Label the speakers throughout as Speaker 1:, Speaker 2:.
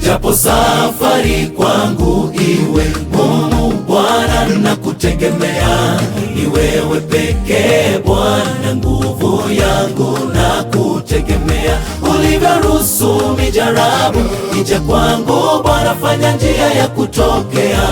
Speaker 1: Japo safari kwangu iwe ngumu Bwana, nakutegemea. Ni wewe pekee Bwana, nguvu yangu nakutegemea. Ulivyoruhusu mijarabu ije kwangu Bwana, fanya njia ya kutokea.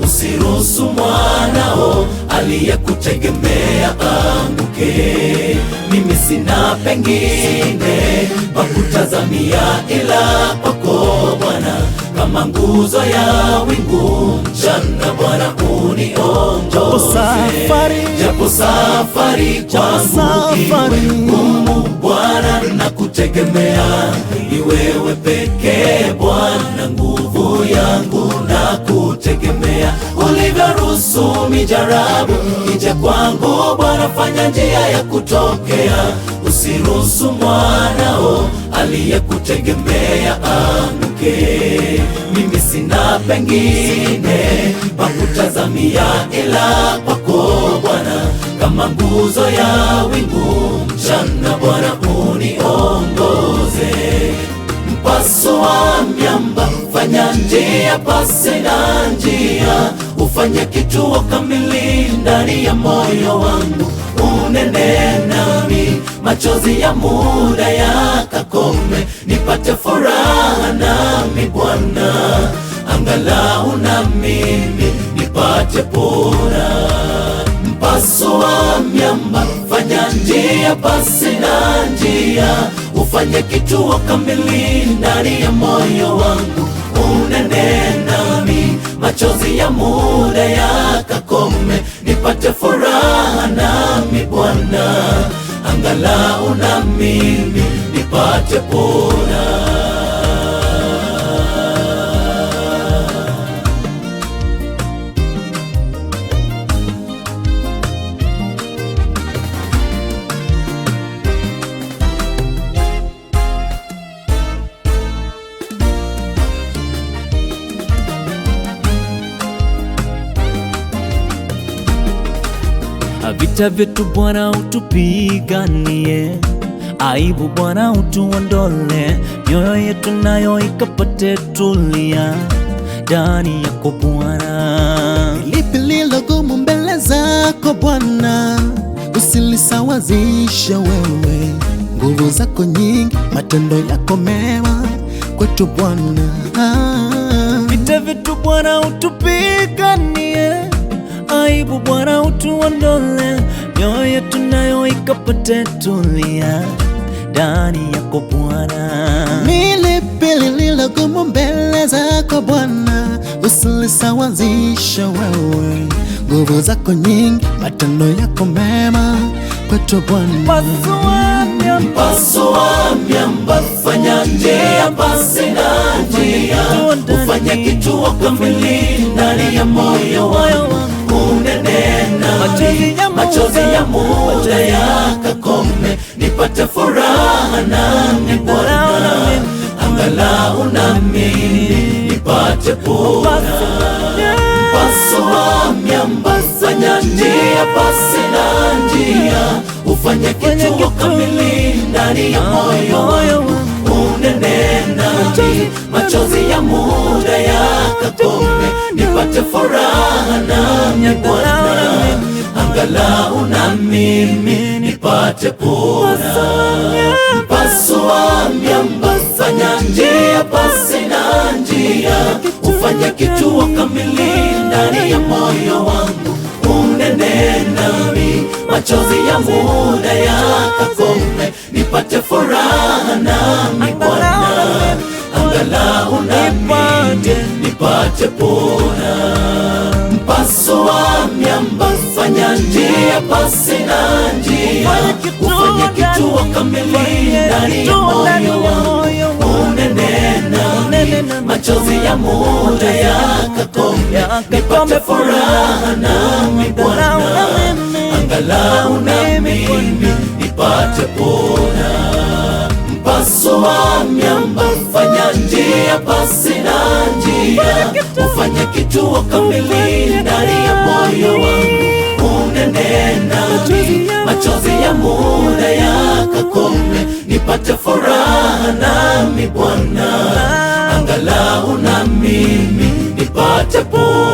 Speaker 1: Usiruhusu mwanao aliyekutegemea anguke. Mimi sina pengine pa kutazamia ila kwako Bwana, kama nguzo ya wingu mchana Bwana uniongoze. Japo safari kwangu iwe ngumu Bwana, nakutegemea. Ni wewe pekee Bwana, nguvu yangu nakutegemea. Ulivyoruhusu mijarabu ije kwangu Bwana, fanya njia ya kutokea. Usiruhusu mwanao aliyekutegemea anguke. Mimi sina pengine pa kutazamia ila kwako Bwana, kama nguzo ya wingu mchana Bwana uniongoze. Mpaso wa miamba, fanya njia pasi na njia. Ufanye kituo kamili ndani ya moyo wangu. Unene nami, machozi ya muda yakakome. Nipate furaha nami Bwana, angalau na mimi nipate pona. Mpaso wa miamba, fanya njia pasi na njia. Ufanye kituo kamili ndani ya moyo wangu. Unene nami, machozi ya muda yakakome. Nipate furaha nami Bwana, angalau na mimi nipate pona.
Speaker 2: Vita vyetu Bwana utupiganie, aibu Bwana utuondole, mioyo yetu nayo ikapate tulia ndani yako Bwana.
Speaker 3: Lipi lilo gumu mbele zako Bwana, usilisawazishe wewe. Nguvu zako nyingi, matendo yako mema kwetu Bwana.
Speaker 2: Vita vyetu Bwana utupiganie, aibu Bwana utuondole, mioyo yetu nayo ikapate tulia ndani yako Bwana.
Speaker 3: Ni lipi lilo gumu mbele zako Bwana, usilisawazishe wewe. Nguvu zako nyingi, matendo yako mema kwetu Bwana.
Speaker 1: Mpaso wa miamba, fanya njia pasi na njia. Ufanye kituo kamili ndani ya moyo wangu. Unene nami, machozi ya muda yakakome. Nipate furaha nami Bwana, angalau na mimi nipate pona. Mpaso wa miamba, fanya njia pasi na njia. Ufanye kituo kamili ndani ya moyo wangu. Unene nami, machozi ya muda yakakome. Nipate furaha nami Bwana, angalau na mimi nipate pona. Mpaso wa miamba, fanya njia pasi na njia. Ufanye kituo kamili ndani ya moyo wangu. Unene nami, machozi ya muda yakakome. Nipate furaha nami Bwana, angalau na mimi nipate pona. Mpaso wa miamba, fanya njia pasi na njia. Ufanye kituo kamili ndani ya moyo wangu. Unene nami, machozi ya muda yakakome. Nipate furaha nami Bwana, angalau na mimi nipate pona. Mpaso wa miamba, fanya njia pasi na njia. Ufanye kituo kamili ndani ya moyo wangu. Unene nami, machozi ya muda yakakome. Nipate furaha nami Bwana, angalau na mimi nipate pumzi.